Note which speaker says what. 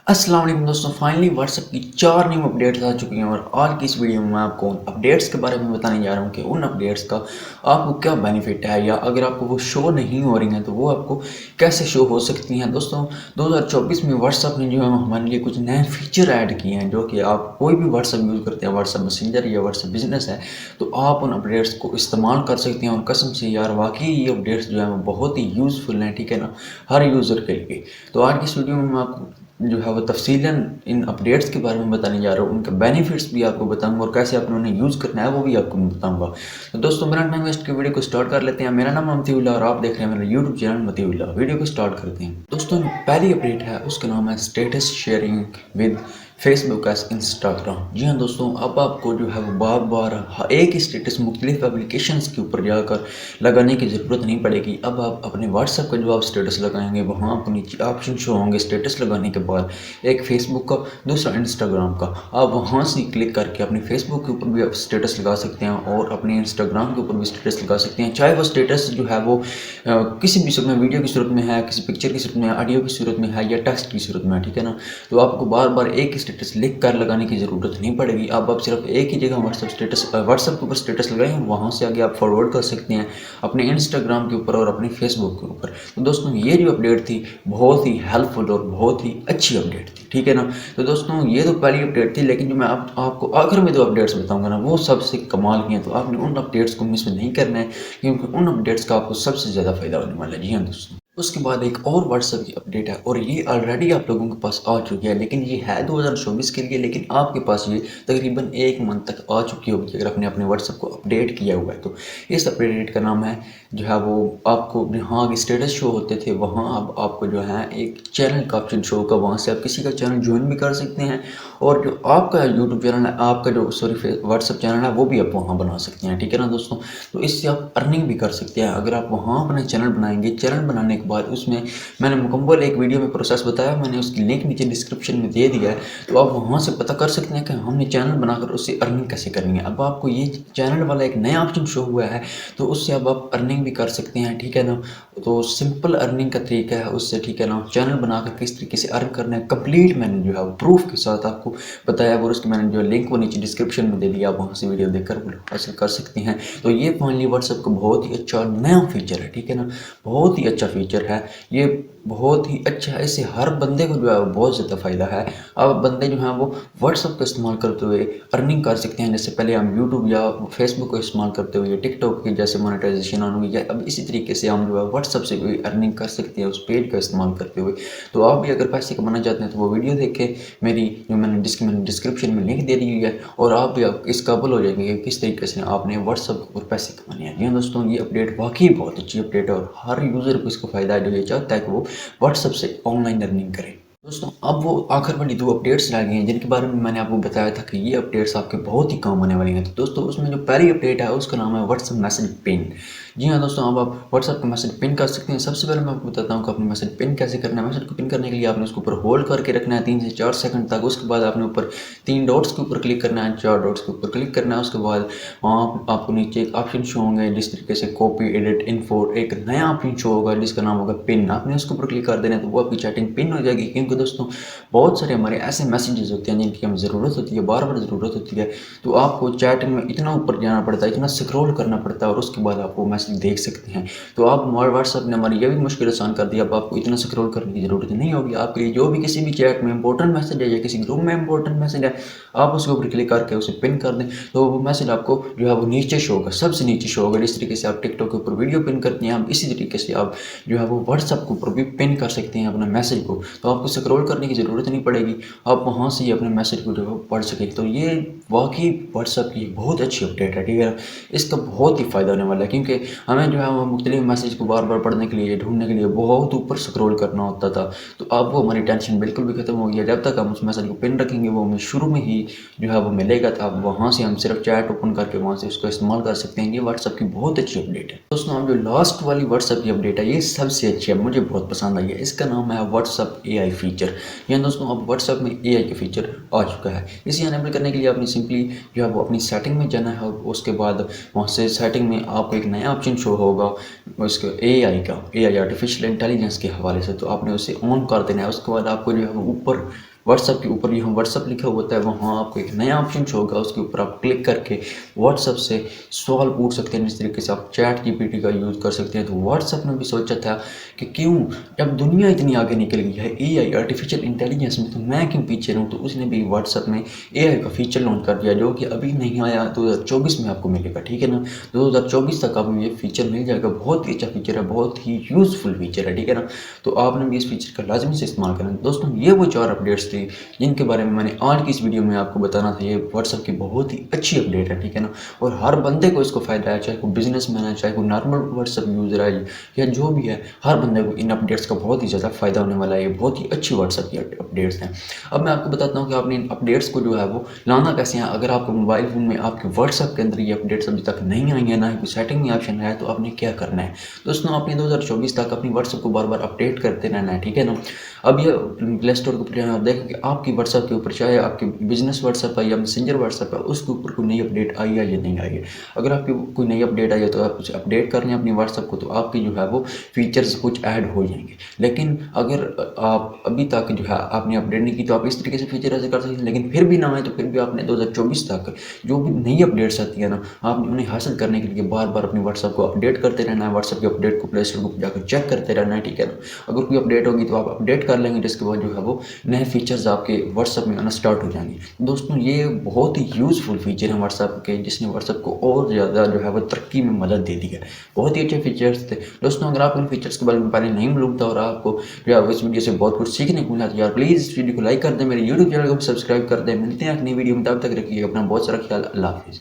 Speaker 1: अस्सलाम वालेकुम दोस्तों, फाइनली व्हाट्सएप की 4 न्यू अपडेट्स आ चुकी हैं और आज की इस वीडियो में मैं आपको उन अपडेट्स के बारे में बताने जा रहा हूं कि उन अपडेट्स का आपको क्या बेनिफिट है या अगर आपको वो शो नहीं हो रही हैं तो वो आपको कैसे शो हो सकती हैं। दोस्तों 2024 में व्हाट्सएप ने जो है हमारे लिए कुछ नए फीचर ऐड किए हैं जो कि आप कोई भी व्हाट्सएप यूज़ करते हैं, व्हाट्सएप मैसेंजर या व्हाट्सएप बिजनेस है, तो आप उन अपडेट्स को इस्तेमाल कर सकते हैं। और कसम से यार वाकई ये अपडेट्स जो है वो बहुत ही यूज़फुल हैं, ठीक है ना, हर यूज़र के लिए। तो आज की इस वीडियो में मैं आपको जो है वो तफ़सीलन इन अपडेट्स के बारे में बताने जा रहा हूँ, उनके बेनिफिट्स भी आपको बताऊंगा और कैसे आपने उन्हें यूज़ करना है वो भी आपको बताऊंगा। तो दोस्तों मेरा नाम वेस्ट की वीडियो को स्टार्ट कर लेते हैं। मेरा नाम मतीउल्लाह और आप देख रहे हैं मेरा यूट्यूब चैनल मतीउल्लाह। वीडियो को स्टार्ट करते हैं। दोस्तों पहली अपडेट है, उसका नाम है status sharing with Facebook as Instagram. जी हाँ दोस्तों, अब आपको जो है वो बार बार एक ही स्टेटस मुख्तलिफ एप्लीकेशंस के ऊपर जाकर लगाने की ज़रूरत नहीं पड़ेगी। अब आप अपने व्हाट्सएप का जो आप स्टेटस लगाएंगे वहाँ आपको नीचे ऑप्शन शो होंगे स्टेटस लगाने के बाद, एक फेसबुक का, दूसरा इंस्टाग्राम का। आप वहाँ से क्लिक करके अपने फेसबुक के ऊपर भी आप स्टेटस लगा सकते हैं और अपने इंस्टाग्राम के ऊपर भी स्टेटस लगा सकते हैं, चाहे वो स्टेटस जो है वो किसी भी सूरत में, वीडियो की सूरत में है, किसी पिक्चर की सूरत में, ऑडियो की सूरत में है या टेक्स्ट की सूरत में, ठीक है ना। तो आपको बार बार एक ही स्टेटस लिख कर लगाने की ज़रूरत नहीं पड़ेगी। अब आप सिर्फ एक ही जगह व्हाट्सएप के ऊपर स्टेटस लगाएं, वहाँ से आगे आप फॉरवर्ड कर सकते हैं अपने इंस्टाग्राम के ऊपर और अपने फेसबुक के ऊपर। तो दोस्तों ये जो अपडेट थी बहुत ही हेल्पफुल और बहुत ही अच्छी अपडेट थी, ठीक है ना। तो दोस्तों ये तो पहली अपडेट थी, लेकिन जो मैं आपको आखिर में 2 अपडेट्स बताऊंगा ना वो सबसे कमाल की हैं। तो आपने उन अपडेट्स को मिस नहीं करना है क्योंकि उन अपडेट्स का आपको सबसे ज़्यादा फायदा होने वाला है। जी हाँ दोस्तों, उसके बाद एक और व्हाट्सएप की अपडेट है और ये ऑलरेडी आप लोगों के पास आ चुकी है, लेकिन ये है 2024 के लिए, लेकिन आपके पास ये तकरीबन 1 मंथ तक आ चुकी होगी अगर आपने अपने व्हाट्सएप को अपडेट किया हुआ है। तो इस अपडेट का नाम है जो है वो, आपको जहाँ आगे स्टेटस शो होते थे वहाँ अब आपको जो है एक चैनल का ऑप्शन शो होगा, वहाँ से आप किसी का चैनल ज्वाइन भी कर सकते हैं और जो आपका यूट्यूब चैनल है, आपका जो व्हाट्सएप चैनल है वो भी आप वहाँ बना सकते हैं, ठीक है ना दोस्तों। तो इससे आप अर्निंग भी कर सकते हैं अगर आप वहाँ अपना चैनल बनाएंगे। चैनल बनाने के बाद उसमें मैंने मुकम्मल एक वीडियो में प्रोसेस बताया, मैंने उसकी लिंक नीचे डिस्क्रिप्शन में दे दिया है, तो आप वहाँ से पता कर सकते हैं कि हमने चैनल बनाकर उससे अर्निंग कैसे करनी है। अब आपको ये चैनल वाला एक नया ऑप्शन शो हुआ है, तो उससे अब आप अर्निंग भी कर सकते हैं, ठीक है ना। तो सिंपल अर्निंग का तरीका है उससे, ठीक है ना। चैनल बनाकर किस तरीके से अर्न करना है कंप्लीट मैंने जो है वो प्रूफ के साथ आपको बताया और उसकी मैंने जो लिंक वो नीचे डिस्क्रिप्शन में दे दिया, आप वहाँ से वीडियो देखकर हासिल कर सकते हैं। तो ये फाइनली व्हाट्सएप का बहुत ही अच्छा नया फीचर है, ठीक है ना, बहुत ही अच्छा फीचर है ये, बहुत ही अच्छा है। इससे हर बंदे को जो है बहुत ज़्यादा फ़ायदा है। अब बंदे जो हैं वो व्हाट्सएप का इस्तेमाल करते हुए अर्निंग कर सकते हैं, जैसे पहले हम यूट्यूब या फेसबुक का इस्तेमाल करते हुए टिकटॉक की जैसे मोनेटाइजेशन ऑन हुई है, अब इसी तरीके से हम जो है व्हाट्सएप से भी अर्निंग कर सकते हैं उस पेज का इस्तेमाल करते हुए। तो आप भी अगर पैसे कमाना चाहते हैं तो वो वीडियो देखें मेरी, जो मैंने डिस्क्रिप्शन में लिंक दे दी हुई है, और आप भी इस काबिल हो जाएंगे कि किस तरीके से आपने व्हाट्सएप के ऊपर पैसे कमाने हैं। जी हाँ दोस्तों, ये अपडेट वाकई बहुत अच्छी अपडेट है और हर यूज़र को इसको फ़ायदा है जो ये चाहता है कि वो व्हाट्सएप से ऑनलाइन अर्निंग करें। दोस्तों अब वो आखिर वाली 2 अपडेट्स रह गई हैं जिनके बारे में मैंने आपको बताया था कि ये अपडेट्स आपके बहुत ही काम आने वाली हैं। तो दोस्तों उसमें जो पहली अपडेट है उसका नाम है व्हाट्सएप मैसेज पिन। जी हाँ दोस्तों, अब आप व्हाट्सएप का मैसेज पिन कर सकते हैं। सबसे पहले मैं आपको बताता हूँ कि अपने मैसेज पिन कैसे करना है। मैसेज को पिन करने के लिए आपने उसके ऊपर होल्ड करके रखना है 3 से 4 सेकंड तक। उसके बाद आपने ऊपर 3 डॉट्स के ऊपर क्लिक करना है, 4 डॉट्स के ऊपर क्लिक करना है। उसके बाद वहाँ आपको नीचे एक ऑप्शन शो होंगे जिस तरीके से कॉपी एडिट इन्फो, एक नया ऑप्शन शो होगा जिसका नाम होगा पिन। आपने उसके ऊपर क्लिक कर देना है तो वो आपकी चैटिंग पिन हो जाएगी। क्योंकि दोस्तों बहुत सारे हमारे ऐसे मैसेजेस होते हैं जिनकी हमें ज़रूरत होती है, बार बार ज़रूरत होती है, तो आपको चैटिंग में इतना ऊपर जाना पड़ता है, इतना स्क्रॉल करना पड़ता है और उसके बाद आप वो मैसेज देख सकते हैं। तो आप व्हाट्सएप ने हमारी ये भी मुश्किल आसान कर दी। अब आपको इतना स्क्रॉल करने की ज़रूरत नहीं होगी। आपके लिए जो भी किसी भी चैट में इंपॉर्टेंट मैसेज है या किसी ग्रुप में इंपॉर्टेंट मैसेज है, आप उसके ऊपर क्लिक करके उसे पिन कर दें तो वो मैसेज आपको जो है वो नीचे शो होगा, सबसे नीचे शो होगा। जिस तरीके से आप टिकटॉक के ऊपर वीडियो पिन करते हैं, आप इसी तरीके से आप जो है वो व्हाट्सएप के ऊपर भी पिन कर सकते हैं अपना मैसेज को। तो आपको स्क्रॉल करने की ज़रूरत नहीं पड़ेगी, आप वहाँ से ही अपने मैसेज को जो है पढ़ सकें। तो ये वाकई व्हाट्सएप की बहुत अच्छी अपडेट है, ठीक है। इसका बहुत ही फ़ायदा होने वाला है क्योंकि हमें जो है वो मुख्तलिफ मैसेज को बार बार पढ़ने के लिए, ढूंढने के लिए बहुत ऊपर स्क्रॉल करना होता था। तो अब वो हमारी टेंशन बिल्कुल भी खत्म हो गई है। जब तक हम उस मैसेज को पिन रखेंगे वो हमें शुरू में ही जो है वो मिलेगा, तो अब वहाँ से हम सिर्फ चैट ओपन करके वहाँ से उसको इस्तेमाल कर सकते हैं। ये व्हाट्सएप की बहुत अच्छी अपडेट है। दोस्तों अब जो लास्ट वाली व्हाट्सएप की अपडेट है ये सबसे अच्छी है, मुझे बहुत पसंद आई है। इसका नाम है व्हाट्सएप AI फीचर। यानी दोस्तों अब व्हाट्सएप में AI का फीचर आ चुका है। इसे अनेबल करने के लिए आपने सिंपली जो है वो अपनी सेटिंग में जाना है और उसके बाद वहाँ से सेटिंग में आपको एक नया ऑप्शन शो होगा उसके AI का, AI आर्टिफिशियल इंटेलिजेंस के हवाले से, तो आपने उसे ऑन कर देना है। उसके बाद आपको जो है वो ऊपर व्हाट्सअप के ऊपर यहाँ व्हाट्सअप लिखा होता है, वहाँ आपको एक नया ऑप्शन शो होगा, उसके ऊपर आप क्लिक करके व्हाट्सअप से सवाल पूछ सकते हैं। जिस तरीके से आप चैट जीपीटी का यूज़ कर सकते हैं। तो व्हाट्सअप ने भी सोचा था कि क्यों, जब दुनिया इतनी आगे निकल गई है एआई आर्टिफिशियल इंटेलिजेंस में, तो मैं क्यों पीछे रहूँ। तो उसने भी व्हाट्सअप में एआई का फीचर लॉन्च कर दिया, जो कि अभी नहीं आया, 2024 में आपको मिलेगा, ठीक है ना। 2024 तक आपको ये फीचर मिल जाएगा। बहुत ही अच्छा फीचर है, बहुत ही यूज़फुल फीचर है, ठीक है ना। तो आपने भी इस फीचर का लाजमी से इस्तेमाल करना है। दोस्तों ये वो 4 अपडेट्स थी जिनके बारे में मैंने आज की इस वीडियो में आपको बताना था। ये व्हाट्सअप की बहुत ही अच्छी अपडेट है, ठीक है ना। और हर बंदे को इसको फ़ायदा है, चाहे कोई बिजनेसमैन है, चाहे कोई नॉर्मल व्हाट्सअप यूज़र है या जो भी है, हर बंदे को इन अपडेट्स का बहुत ही ज़्यादा फ़ायदा होने वाला है। ये बहुत ही अच्छी व्हाट्सअप की अपडेट्स हैं। अब मैं आपको बताता हूँ कि आपने इन अपडेट्स को जो है वो लाना कैसे है। अगर आपको मोबाइल फ़ोन में आपके व्हाट्सअप के अंदर ये अपडेट्स अभी तक नहीं आई है, ना ही कोई सेटिंग में ऑप्शन है, तो आपने क्या करना है दोस्तों, आपने 2024 तक अपनी व्हाट्सअप को बार बार अपडेट करते रहना है, ठीक है ना। अब ये प्ले स्टोर के ऊपर जाएँ, आप देखें कि आपकी व्हाट्सअप के ऊपर, चाहे आपके बिजनेस व्हाट्सअप है या मैसेंजर व्हाट्सअप है, उसके ऊपर कोई नई अपडेट आई है या नहीं आई है। अगर आपकी कोई नई अपडेट आई है तो आप उसे अपडेट कर लें अपनी व्हाट्सअप को, तो आपकी जो है वो फीचर्स कुछ ऐड हो जाएंगे। लेकिन अगर आप अभी तक जो है आपने अपडेट नहीं की, तो आप इस तरीके से फीचर ऐसे कर सकते हैं। लेकिन फिर भी ना आए तो फिर भी आपने 2024 तक जो भी नई अपडेट्स आती है ना, आपने उन्हें हासिल करने के लिए बार बार अपनी व्हाट्सअप को अपडेट करते रहना है। व्हाट्सअप के अपडेट को प्ले स्टोर को जाकर चेक करते रहना है, ठीक है ना। अगर कोई अपडेट होगी तो आप अपडेट कर लेंगे, जिसके बाद जो है वो नए फीचर्स आपके व्हाट्सअप में आना स्टार्ट हो जाएंगे। दोस्तों ये बहुत ही यूज़फुल फीचर है व्हाट्सअप के, जिसने व्हाट्सअप को और ज़्यादा जो है वो तरक्की में मदद दे दी है। बहुत ही अच्छे फीचर्स थे दोस्तों। अगर आप इन फीचर्स के बारे में पहले नहीं मालूम था और आपको जो है इस वीडियो से बहुत कुछ सीखने को मिला, तो यार प्लीज़ इस वीडियो को लाइक कर दें, मेरे यूट्यूब चैनल को भी सब्सक्राइब कर दें। मिलते हैं एक नई वीडियो में, तब तक रखिए अपना बहुत सारा ख्याल। अल्लाह हाफिज़।